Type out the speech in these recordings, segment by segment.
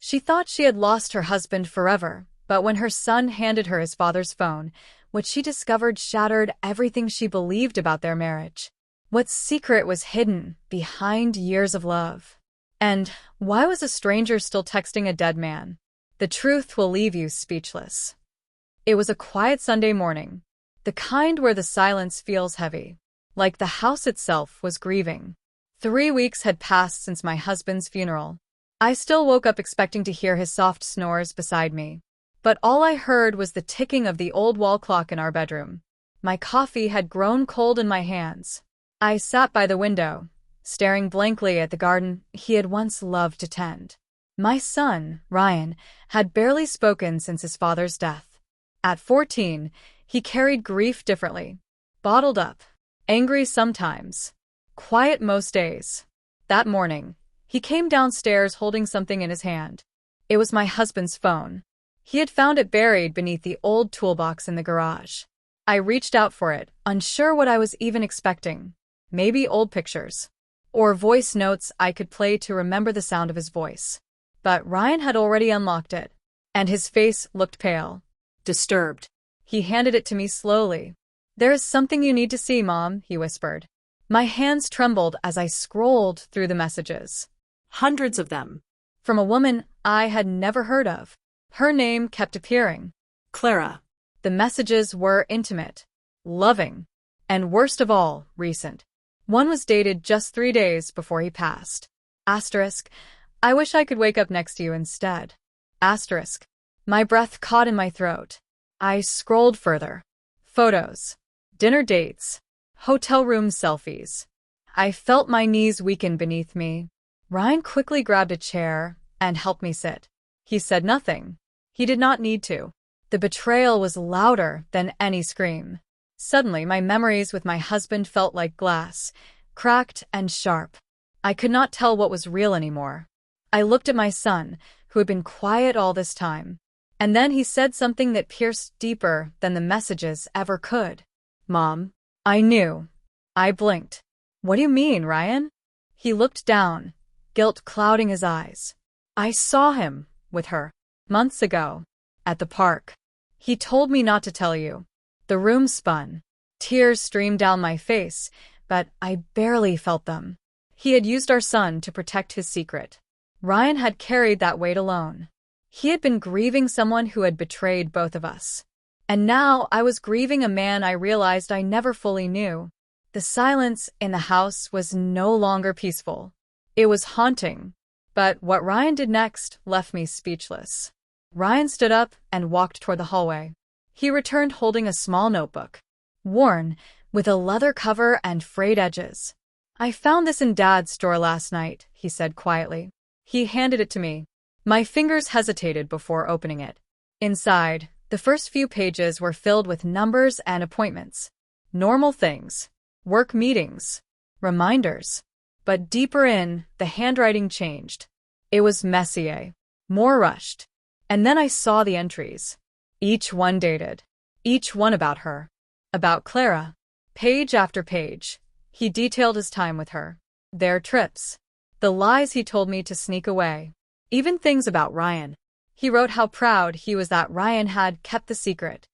She thought she had lost her husband forever, but when her son handed her his father's phone, what she discovered shattered everything she believed about their marriage. What secret was hidden behind years of love? And why was a stranger still texting a dead man? The truth will leave you speechless. It was a quiet Sunday morning, the kind where the silence feels heavy, like the house itself was grieving. 3 weeks had passed since my husband's funeral. I still woke up expecting to hear his soft snores beside me. But all I heard was the ticking of the old wall clock in our bedroom. My coffee had grown cold in my hands. I sat by the window, staring blankly at the garden he had once loved to tend. My son, Ryan, had barely spoken since his father's death. At 14, he carried grief differently. Bottled up, angry sometimes, quiet most days. That morning, he came downstairs holding something in his hand. It was my husband's phone. He had found it buried beneath the old toolbox in the garage. I reached out for it, unsure what I was even expecting. Maybe old pictures. Or voice notes I could play to remember the sound of his voice. But Ryan had already unlocked it, and his face looked pale. Disturbed. He handed it to me slowly. "There is something you need to see, Mom," he whispered. My hands trembled as I scrolled through the messages. Hundreds of them. From a woman I had never heard of. Her name kept appearing. Clara. The messages were intimate, loving, and worst of all, recent. One was dated just 3 days before he passed. Asterisk. I wish I could wake up next to you instead. Asterisk. My breath caught in my throat. I scrolled further. Photos. Dinner dates. Hotel room selfies. I felt my knees weaken beneath me. Ryan quickly grabbed a chair and helped me sit. He said nothing. He did not need to. The betrayal was louder than any scream. Suddenly, my memories with my husband felt like glass, cracked and sharp. I could not tell what was real anymore. I looked at my son, who had been quiet all this time. And then he said something that pierced deeper than the messages ever could. "Mom." I knew. I blinked. "What do you mean, Ryan?" He looked down, guilt clouding his eyes. "I saw him with her months ago at the park. He told me not to tell you." The room spun. Tears streamed down my face, but I barely felt them. He had used our son to protect his secret. Ryan had carried that weight alone. He had been grieving someone who had betrayed both of us. And now I was grieving a man I realized I never fully knew. The silence in the house was no longer peaceful. It was haunting. But what Ryan did next left me speechless. Ryan stood up and walked toward the hallway. He returned holding a small notebook, worn, with a leather cover and frayed edges. "I found this in Dad's store last night," he said quietly. He handed it to me. My fingers hesitated before opening it. Inside, the first few pages were filled with numbers and appointments. Normal things. Work meetings. Reminders. But deeper in, the handwriting changed. It was messier. More rushed. And then I saw the entries. Each one dated. Each one about her. About Clara. Page after page. He detailed his time with her. Their trips. The lies he told me to sneak away. Even things about Ryan. He wrote how proud he was that Ryan had kept the secret.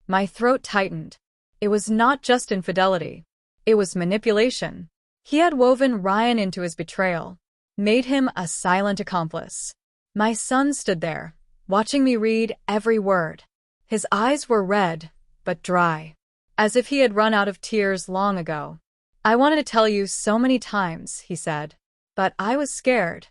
My throat tightened. It was not just infidelity. It was manipulation. He had woven Ryan into his betrayal, made him a silent accomplice. My son stood there, watching me read every word. His eyes were red, but dry, as if he had run out of tears long ago. "I wanted to tell you so many times," he said, "but I was scared."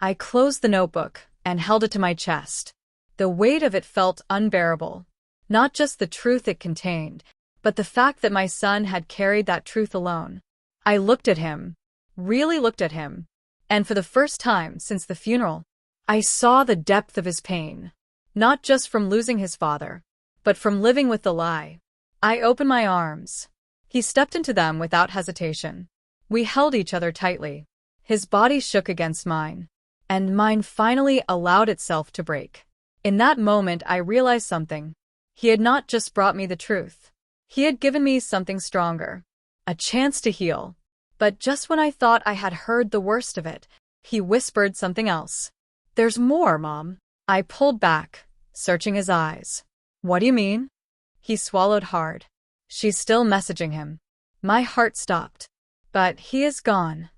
I closed the notebook and held it to my chest. The weight of it felt unbearable. Not just the truth it contained, but the fact that my son had carried that truth alone. I looked at him, really looked at him, and for the first time since the funeral, I saw the depth of his pain. Not just from losing his father, but from living with the lie. I opened my arms. He stepped into them without hesitation. We held each other tightly. His body shook against mine, and mine finally allowed itself to break. In that moment I realized something. He had not just brought me the truth. He had given me something stronger. A chance to heal. But just when I thought I had heard the worst of it, he whispered something else. There's more, Mom. I pulled back, searching his eyes. What do you mean? He swallowed hard. She's still messaging him. My heart stopped. But he is gone.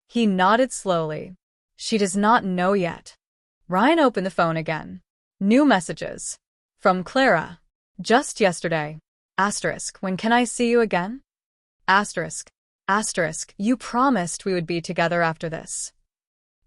He nodded slowly. She does not know yet. Ryan opened the phone again. New messages. From Clara. Just yesterday. Asterisk, when can I see you again? Asterisk. Asterisk, you promised we would be together after this.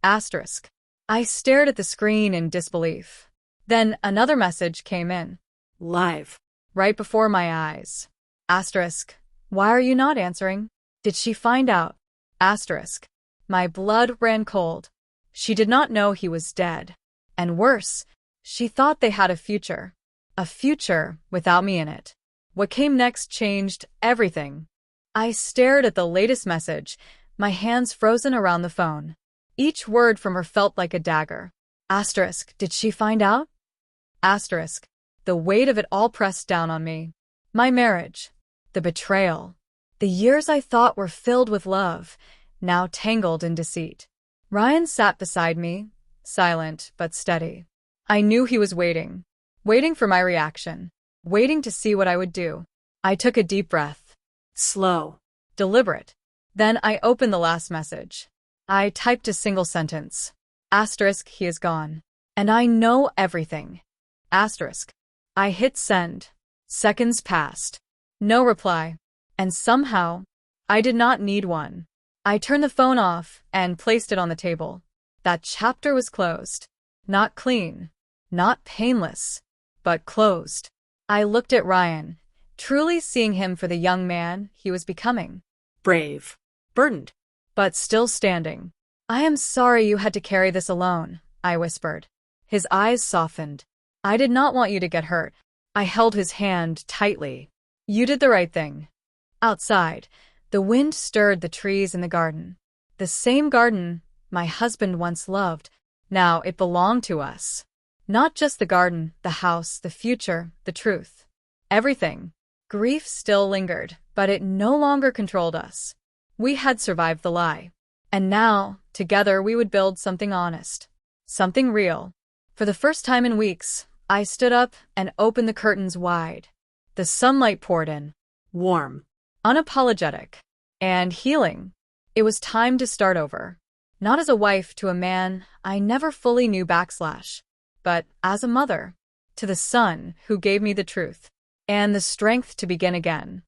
Asterisk. I stared at the screen in disbelief. Then another message came in. Live. Right before my eyes. Asterisk. Why are you not answering? Did she find out? Asterisk. My blood ran cold. She did not know he was dead. And worse, she thought they had a future. A future without me in it. What came next changed everything. I stared at the latest message, my hands frozen around the phone. Each word from her felt like a dagger. Asterisk. Did she find out? Asterisk. The weight of it all pressed down on me. My marriage. The betrayal. The years I thought were filled with love, now tangled in deceit. Ryan sat beside me, silent but steady. I knew he was waiting. Waiting for my reaction. Waiting to see what I would do. I took a deep breath. Slow. Deliberate. Then I opened the last message. I typed a single sentence. Asterisk, he is gone. And I know everything. Asterisk. I hit send. Seconds passed. No reply. And somehow, I did not need one. I turned the phone off and placed it on the table. That chapter was closed. Not clean. Not painless. But closed. I looked at Ryan, truly seeing him for the young man he was becoming. Brave. Burdened. But still standing. I am sorry you had to carry this alone, I whispered. His eyes softened. I did not want you to get hurt. I held his hand tightly. You did the right thing. Outside, the wind stirred the trees in the garden. The same garden my husband once loved. Now it belonged to us. Not just the garden, the house, the future, the truth. Everything. Grief still lingered, but it no longer controlled us. We had survived the lie. And now, together we would build something honest. Something real. For the first time in weeks, I stood up and opened the curtains wide. The sunlight poured in. Warm. Unapologetic. And healing. It was time to start over. Not as a wife to a man I never fully knew backslash, but as a mother. To the son who gave me the truth. And the strength to begin again.